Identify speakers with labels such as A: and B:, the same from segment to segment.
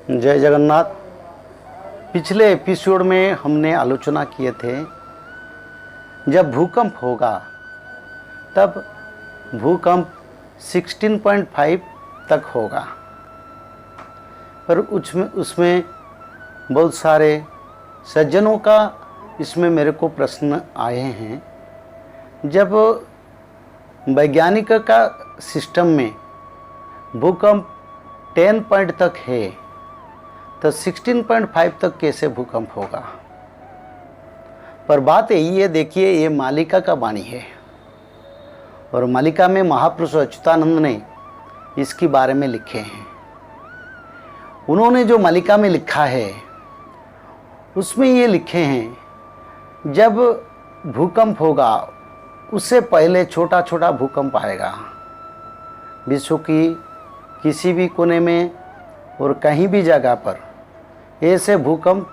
A: जय जगन्नाथ। पिछले एपिसोड में हमने आलोचना किए थे, जब भूकंप होगा तब भूकंप 16.5 तक होगा, पर उसमें बहुत सारे सज्जनों का इसमें मेरे को प्रश्न आए हैं। जब वैज्ञानिक का सिस्टम में भूकंप 10 पॉइंट तक है तो 16.5 तक कैसे भूकंप होगा। पर बात यही है, देखिए ये मालिका का वाणी है और मालिका में महापुरुष अच्युतानंद ने इसके बारे में लिखे हैं। उन्होंने जो मालिका में लिखा है उसमें ये लिखे हैं, जब भूकंप होगा उससे पहले छोटा छोटा भूकंप आएगा। विश्व की किसी भी कोने में और कहीं भी जगह पर ऐसे भूकंप,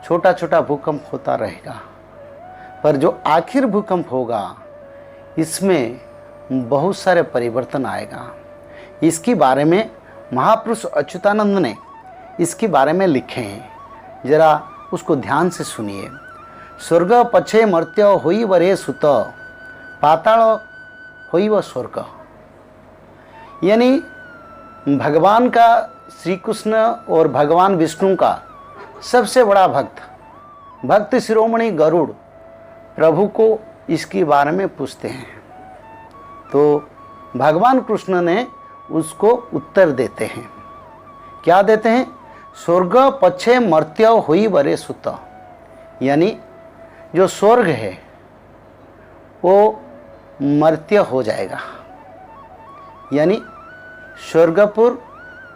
A: छोटा छोटा भूकंप होता रहेगा। पर जो आखिर भूकंप होगा इसमें बहुत सारे परिवर्तन आएगा। इसके बारे में महापुरुष अच्युतानंद ने इसके बारे में लिखे हैं, जरा उसको ध्यान से सुनिए। स्वर्ग पछे मर्त्य होई वरे सुत, पाताल होई व स्वर्ग। यानी भगवान का, श्री कृष्ण और भगवान विष्णु का सबसे बड़ा भक्त शिरोमणि गरुड़ प्रभु को इसके बारे में पूछते हैं, तो भगवान कृष्ण ने उसको उत्तर देते हैं। क्या देते हैं? स्वर्ग पछे मर्त्य होई वरे सुत। यानी जो स्वर्ग है वो मर्त्य हो जाएगा। यानी स्वर्गपुर,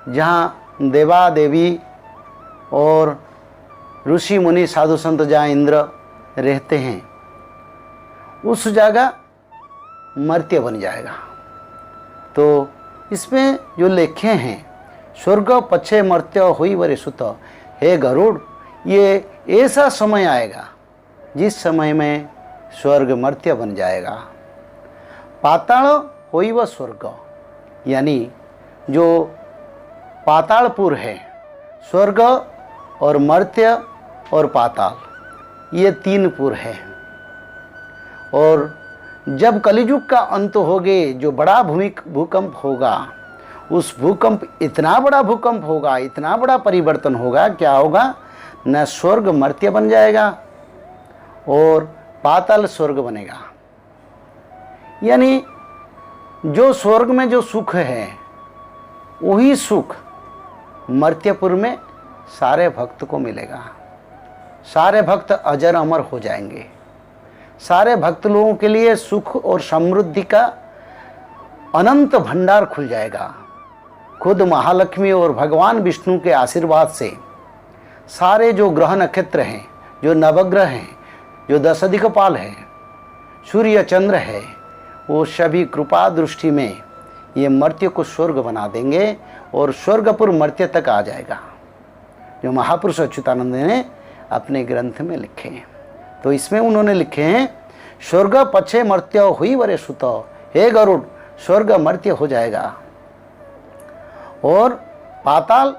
A: जहाँ देवा देवी और ऋषि मुनि साधु संत जहाँ इंद्र रहते हैं, उस जगह मर्त्य बन जाएगा। तो इसमें जो लिखे हैं, स्वर्ग पछे मर्त्य हुई वरे सुत, हे गरुड़, ये ऐसा समय आएगा जिस समय में स्वर्ग मर्त्य बन जाएगा। पाताल होई व स्वर्ग, यानी जो पातालपुर है, स्वर्ग और मर्त्य और पाताल, ये 3 पुर है। और जब कलियुग का अंत होगे, जो बड़ा भूकंप होगा, उस भूकंप इतना बड़ा भूकंप होगा, इतना बड़ा परिवर्तन होगा, क्या होगा? न स्वर्ग मर्त्य बन जाएगा और पाताल स्वर्ग बनेगा। यानी जो स्वर्ग में जो सुख है वही सुख मर्त्यपुर में सारे भक्त को मिलेगा। सारे भक्त अजर अमर हो जाएंगे। सारे भक्त लोगों के लिए सुख और समृद्धि का अनंत भंडार खुल जाएगा। खुद महालक्ष्मी और भगवान विष्णु के आशीर्वाद से सारे जो ग्रह नक्षत्र हैं, जो नवग्रह हैं, जो 10 दिक्पाल हैं, सूर्य चंद्र है, वो सभी कृपा दृष्टि में ये मर्त्य को स्वर्ग बना देंगे और स्वर्गपुर मर्त्य तक आ जाएगा, जो महापुरुष अच्युतानंद ने अपने ग्रंथ में लिखे हैं। तो इसमें उन्होंने लिखे हैं, स्वर्ग पछे मर्त्य हुई वरे सुत, हे गरुड़, स्वर्ग मर्त्य हो जाएगा और पाताल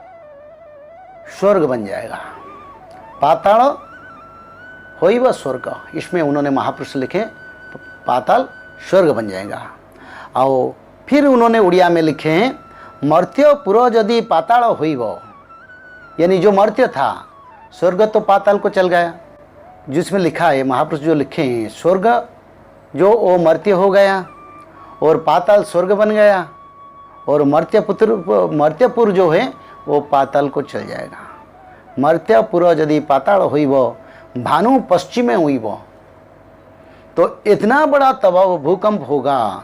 A: स्वर्ग बन जाएगा। पाताल होई व स्वर्ग, इसमें उन्होंने महापुरुष लिखे पाताल स्वर्ग बन जाएगा। और फिर उन्होंने उड़िया में लिखे हैं, मर्त्य पुर यदि पाताल होइब, यानी जो मर्त्य था, स्वर्ग तो पाताल को चल गया, जिसमें लिखा है, महापुरुष जो लिखे हैं, स्वर्ग जो वो मर्त्य हो गया और पाताल स्वर्ग बन गया और मर्त्यपुर जो है वो पाताल को चल जाएगा। मर्त्यपुर यदि पाताल होइब, भानु पश्चिमे हुइब। तो इतना बड़ा तबाह भूकंप होगा,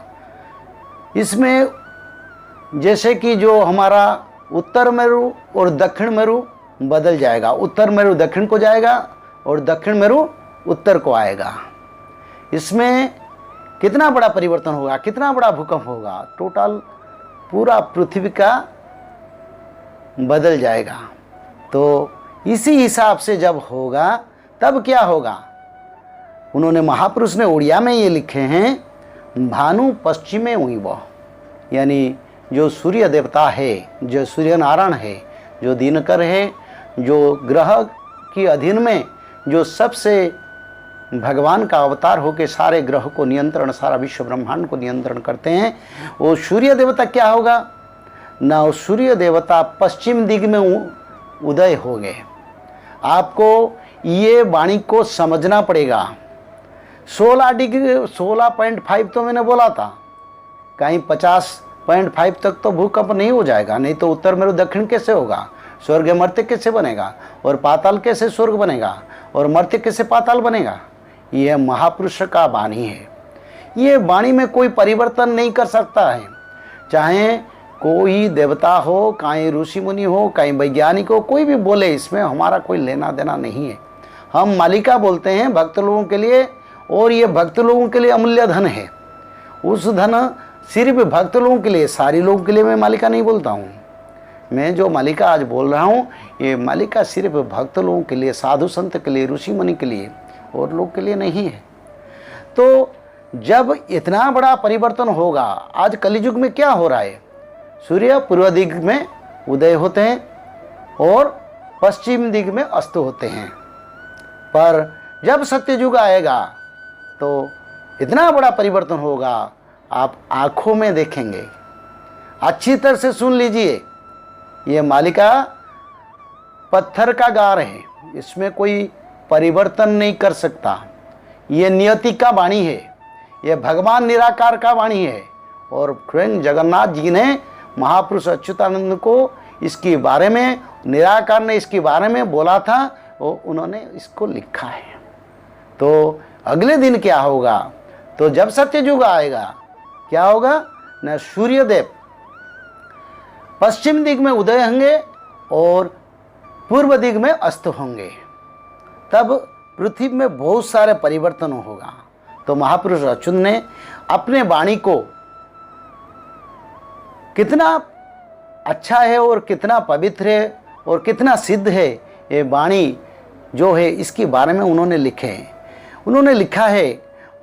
A: इसमें जैसे कि जो हमारा उत्तर मेरु और दक्षिण मेरु बदल जाएगा, उत्तर मेरु दक्षिण को जाएगा और दक्षिण मेरु उत्तर को आएगा। इसमें कितना बड़ा परिवर्तन होगा, कितना बड़ा भूकंप होगा, टोटल पूरा पृथ्वी का बदल जाएगा। तो इसी हिसाब से जब होगा तब क्या होगा? उन्होंने महापुरुष ने उड़िया में ये लिखे हैं, भानु पश्चिमे हुई, यानी जो सूर्य देवता है, जो सूर्य नारायण है, जो दिनकर है, जो ग्रह की अधीन में जो सबसे भगवान का अवतार होकर सारे ग्रह को नियंत्रण, सारा विश्व ब्रह्मांड को नियंत्रण करते हैं, वो सूर्य देवता क्या होगा ना, वो सूर्य देवता पश्चिम दिग में उदय हो गए। आपको ये वाणी को समझना पड़ेगा। 16.5 तो मैंने बोला था, कहीं 50.5 तक तो भूकंप नहीं हो जाएगा, नहीं तो उत्तर मेरु दक्षिण कैसे होगा, स्वर्ग मर्त्य कैसे बनेगा, और पाताल कैसे स्वर्ग बनेगा, और मर्त्य कैसे पाताल बनेगा। यह महापुरुष का वाणी है। ये वाणी में कोई परिवर्तन नहीं कर सकता है, चाहे कोई देवता हो, कहीं ऋषि मुनि हो, कहीं वैज्ञानिक हो, कोई भी बोले, इसमें हमारा कोई लेना देना नहीं है। हम मालिका बोलते हैं भक्त लोगों के लिए, और ये भक्त लोगों के लिए अमूल्य धन है। उस धन सिर्फ भक्त लोगों के लिए, सारी लोगों के लिए मैं मालिका नहीं बोलता हूँ। मैं जो मालिका आज बोल रहा हूँ, ये मालिका सिर्फ भक्त लोगों के लिए, साधु संत के लिए, ऋषि मुनि के लिए, और लोग के लिए नहीं है। तो जब इतना बड़ा परिवर्तन होगा, आज कलियुग में क्या हो रहा है, सूर्य पूर्व दिग में उदय होते हैं और पश्चिम दिग में अस्त होते हैं। पर जब सत्ययुग आएगा तो इतना बड़ा परिवर्तन होगा, आप आंखों में देखेंगे। अच्छी तरह से सुन लीजिए, ये मालिका पत्थर का गार है, इसमें कोई परिवर्तन नहीं कर सकता। ये नियति का वाणी है, ये भगवान निराकार का वाणी है। और स्वयं जगन्नाथ जी ने महापुरुष अच्युतानंद को इसके बारे में, निराकार ने इसके बारे में बोला था, वो उन्होंने इसको लिखा है। तो अगले दिन क्या होगा, तो जब सत्ययुग आएगा क्या होगा न, सूर्यदेव पश्चिम दिग में उदय होंगे और पूर्व दिग में अस्त होंगे। तब पृथ्वी में बहुत सारे परिवर्तन होगा। तो महापुरुष अच्युत ने अपने वाणी को कितना अच्छा है और कितना पवित्र है और कितना सिद्ध है, ये वाणी जो है इसके बारे में उन्होंने लिखे हैं। उन्होंने लिखा है,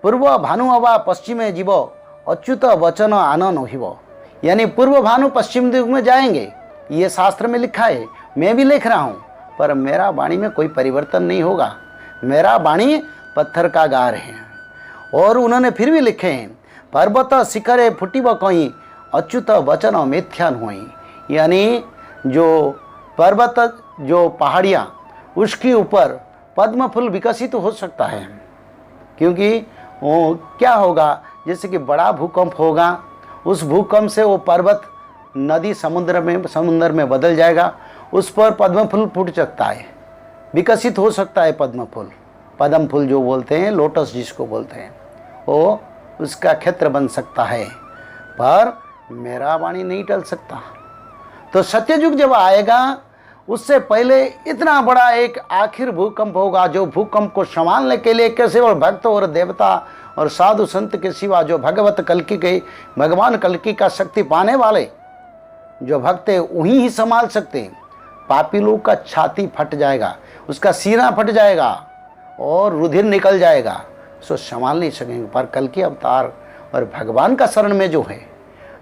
A: पूर्व भानु अवा पश्चिमे जीव अच्युत वचन आनन हिव। यानी पूर्व भानु पश्चिम दिग में जाएंगे, ये शास्त्र में लिखा है, मैं भी लिख रहा हूँ, पर मेरा वाणी में कोई परिवर्तन नहीं होगा। मेरा वाणी पत्थर का गार है। और उन्होंने फिर भी लिखे हैं, पर्वत शिखरे फुटिब कहीं अच्युत वचन मिथ्या हुई। यानी जो पर्वत, जो पहाड़ियाँ, उसके ऊपर पद्म फूल विकसित हो सकता है, क्योंकि वो क्या होगा, जैसे कि बड़ा भूकंप होगा, उस भूकंप से वो पर्वत नदी समुद्र में बदल जाएगा, उस पर पद्म फूल फूट सकता है, विकसित हो सकता है पद्म फूल जो बोलते हैं, लोटस जिसको बोलते हैं, वो उसका क्षेत्र बन सकता है। पर मेरा वाणी नहीं टल सकता। तो सत्ययुग जब आएगा, उससे पहले इतना बड़ा एक आखिर भूकंप होगा, जो भूकंप को संभालने के लिए केवल भक्त और देवता और साधु संत के सिवा जो भगवत कल्कि के, भगवान कल्कि का शक्ति पाने वाले जो भक्त है वही ही संभाल सकते हैं। पापी लोग का छाती फट जाएगा, उसका सीना फट जाएगा और रुधिर निकल जाएगा, सो संभाल नहीं सकेंगे। पर कल्कि अवतार और भगवान का शरण में जो है,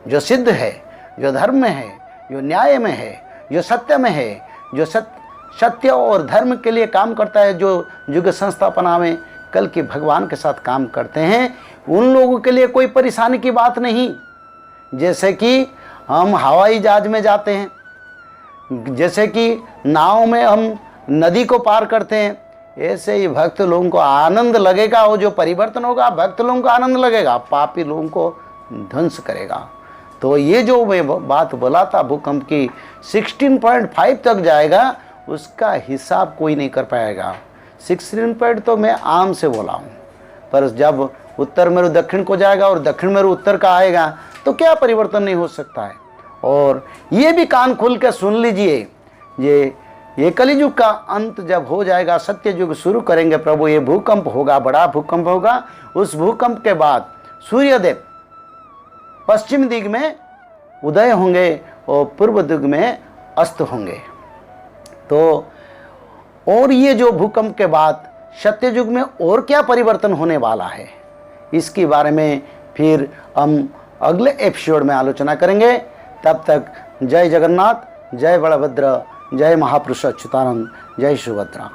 A: जो सिद्ध है, जो धर्म में है, जो न्याय में है, जो सत्य में है, जो सत्य और धर्म के लिए काम करता है, जो युग संस्थापना में कल के भगवान के साथ काम करते हैं, उन लोगों के लिए कोई परेशानी की बात नहीं। जैसे कि हम हवाई जहाज में जाते हैं, जैसे कि नाव में हम नदी को पार करते हैं, ऐसे ही भक्त लोगों को आनंद लगेगा। वो जो परिवर्तन होगा, भक्त लोगों को आनंद लगेगा, पापी लोगों को ध्वंस करेगा। तो ये जो मैं बात बोला था भूकंप की 16.5 तक जाएगा, उसका हिसाब कोई नहीं कर पाएगा। 16 तो मैं आम से बोला हूँ, पर जब उत्तर मेरु दक्षिण को जाएगा और दक्षिण मेरु उत्तर का आएगा तो क्या परिवर्तन नहीं हो सकता है। और ये भी कान खोल के सुन लीजिए, ये कलियुग का अंत जब हो जाएगा, सत्य युग शुरू करेंगे प्रभु, ये भूकंप होगा, बड़ा भूकंप होगा। उस भूकंप के बाद सूर्यदेव पश्चिम दिग में उदय होंगे और पूर्व दिग में अस्त होंगे। तो और ये जो भूकंप के बाद सत्ययुग में और क्या परिवर्तन होने वाला है, इसके बारे में फिर हम अगले एपिसोड में आलोचना करेंगे। तब तक जय जगन्नाथ, जय बलभद्र, जय महापुरुष अच्युतानंद, जय सुभद्रा।